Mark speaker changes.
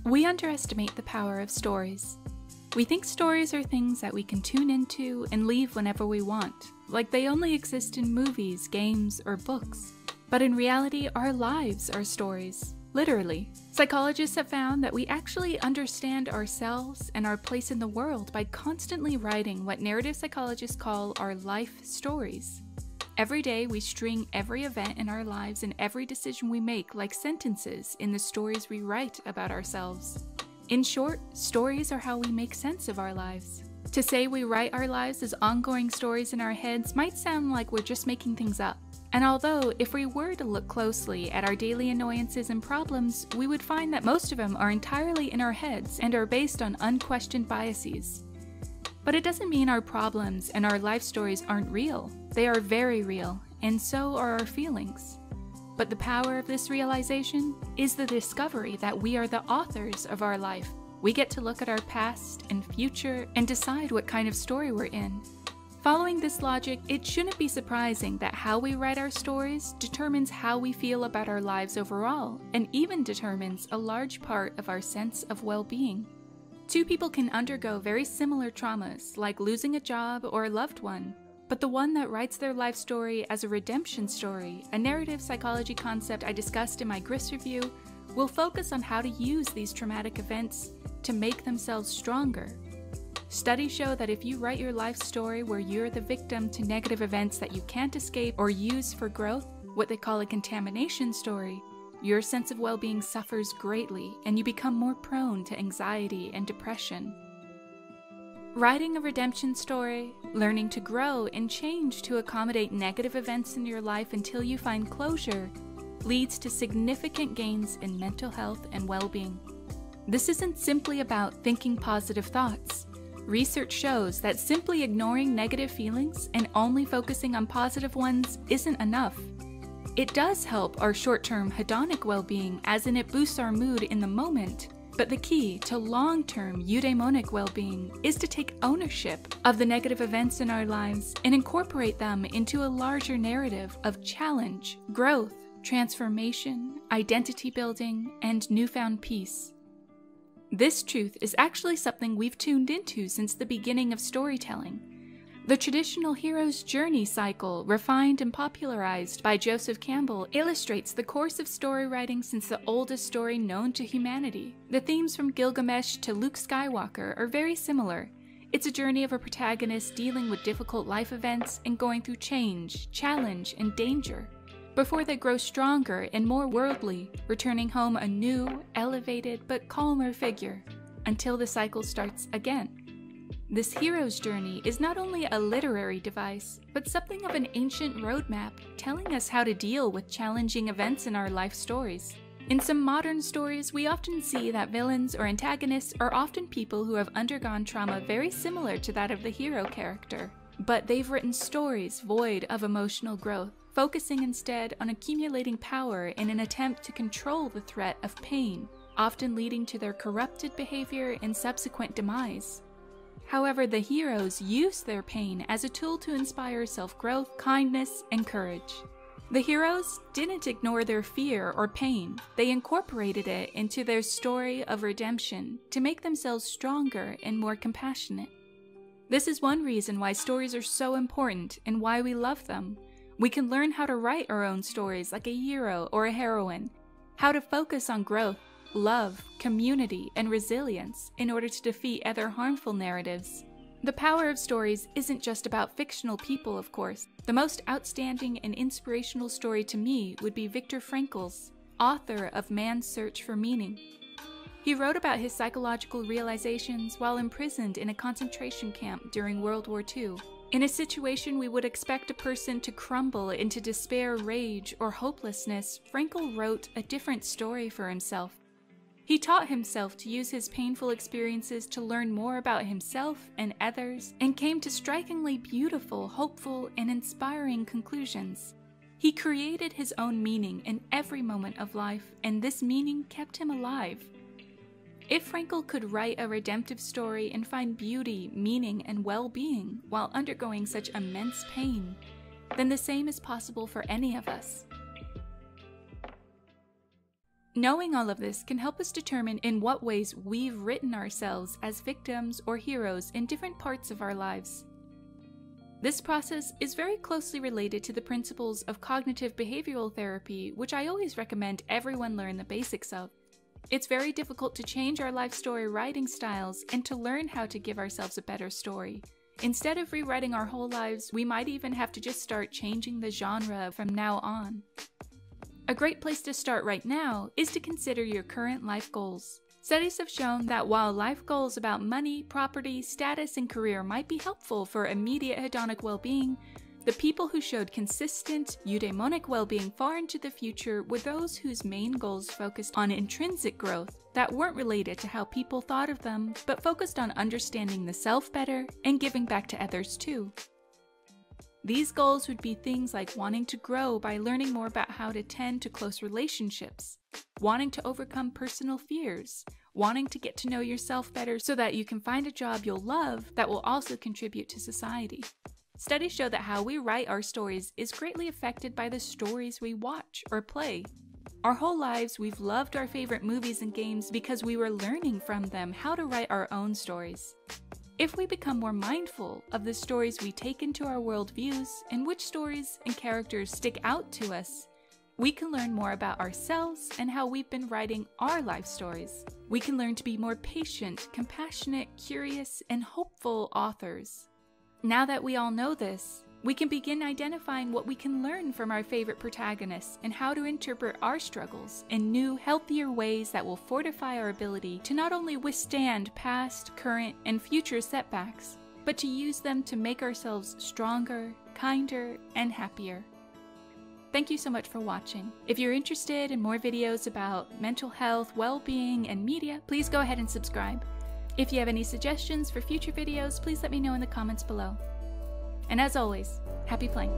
Speaker 1: We underestimate the power of stories. We think stories are things that we can tune into and leave whenever we want, like they only exist in movies, games, or books. But in reality, our lives are stories, literally. Psychologists have found that we actually understand ourselves and our place in the world by constantly writing what narrative psychologists call our life stories. Every day, we string every event in our lives and every decision we make like sentences in the stories we write about ourselves. In short, stories are how we make sense of our lives. To say we write our lives as ongoing stories in our heads might sound like we're just making things up. And although, if we were to look closely at our daily annoyances and problems, we would find that most of them are entirely in our heads and are based on unquestioned biases. But it doesn't mean our problems and our life stories aren't real. They are very real, and so are our feelings. But the power of this realization is the discovery that we are the authors of our life. We get to look at our past and future and decide what kind of story we're in. Following this logic, it shouldn't be surprising that how we write our stories determines how we feel about our lives overall, and even determines a large part of our sense of well-being. Two people can undergo very similar traumas, like losing a job or a loved one, but the one that writes their life story as a redemption story, a narrative psychology concept I discussed in my GRIS review, will focus on how to use these traumatic events to make themselves stronger. Studies show that if you write your life story where you're the victim to negative events that you can't escape or use for growth, what they call a contamination story, your sense of well-being suffers greatly and you become more prone to anxiety and depression. Writing a redemption story, learning to grow and change to accommodate negative events in your life until you find closure, leads to significant gains in mental health and well-being. This isn't simply about thinking positive thoughts. Research shows that simply ignoring negative feelings and only focusing on positive ones isn't enough. It does help our short-term hedonic well-being, as in it boosts our mood in the moment, but the key to long-term eudaimonic well-being is to take ownership of the negative events in our lives and incorporate them into a larger narrative of challenge, growth, transformation, identity building, and newfound peace. This truth is actually something we've tuned into since the beginning of storytelling. The traditional hero's journey cycle, refined and popularized by Joseph Campbell, illustrates the course of story writing since the oldest story known to humanity. The themes from Gilgamesh to Luke Skywalker are very similar. It's a journey of a protagonist dealing with difficult life events and going through change, challenge, and danger, before they grow stronger and more worldly, returning home a new, elevated, but calmer figure, until the cycle starts again. This hero's journey is not only a literary device, but something of an ancient roadmap telling us how to deal with challenging events in our life stories. In some modern stories, we often see that villains or antagonists are often people who have undergone trauma very similar to that of the hero character, but they've written stories void of emotional growth, focusing instead on accumulating power in an attempt to control the threat of pain, often leading to their corrupted behavior and subsequent demise. However, the heroes use their pain as a tool to inspire self-growth, kindness, and courage. The heroes didn't ignore their fear or pain. They incorporated it into their story of redemption to make themselves stronger and more compassionate. This is one reason why stories are so important and why we love them. We can learn how to write our own stories like a hero or a heroine, how to focus on growth, love, community, and resilience in order to defeat other harmful narratives. The power of stories isn't just about fictional people, of course. The most outstanding and inspirational story to me would be Viktor Frankl's, author of Man's Search for Meaning. He wrote about his psychological realizations while imprisoned in a concentration camp during World War II. In a situation we would expect a person to crumble into despair, rage, or hopelessness, Frankl wrote a different story for himself. He taught himself to use his painful experiences to learn more about himself and others, and came to strikingly beautiful, hopeful, and inspiring conclusions. He created his own meaning in every moment of life, and this meaning kept him alive. If Frankl could write a redemptive story and find beauty, meaning, and well-being while undergoing such immense pain, then the same is possible for any of us. Knowing all of this can help us determine in what ways we've written ourselves as victims or heroes in different parts of our lives. This process is very closely related to the principles of cognitive behavioral therapy, which I always recommend everyone learn the basics of. It's very difficult to change our life story writing styles and to learn how to give ourselves a better story. Instead of rewriting our whole lives, we might even have to just start changing the genre from now on. A great place to start right now is to consider your current life goals. Studies have shown that while life goals about money, property, status, and career might be helpful for immediate hedonic well-being, the people who showed consistent eudaimonic well-being far into the future were those whose main goals focused on intrinsic growth that weren't related to how people thought of them, but focused on understanding the self better and giving back to others too. These goals would be things like wanting to grow by learning more about how to tend to close relationships, wanting to overcome personal fears, wanting to get to know yourself better so that you can find a job you'll love that will also contribute to society. Studies show that how we write our stories is greatly affected by the stories we watch or play. Our whole lives, we've loved our favorite movies and games because we were learning from them how to write our own stories. If we become more mindful of the stories we take into our worldviews and which stories and characters stick out to us, we can learn more about ourselves and how we've been writing our life stories. We can learn to be more patient, compassionate, curious, and hopeful authors. Now that we all know this, we can begin identifying what we can learn from our favorite protagonists and how to interpret our struggles in new, healthier ways that will fortify our ability to not only withstand past, current, and future setbacks, but to use them to make ourselves stronger, kinder, and happier. Thank you so much for watching. If you're interested in more videos about mental health, well-being, and media, please go ahead and subscribe. If you have any suggestions for future videos, please let me know in the comments below. And as always, happy playing!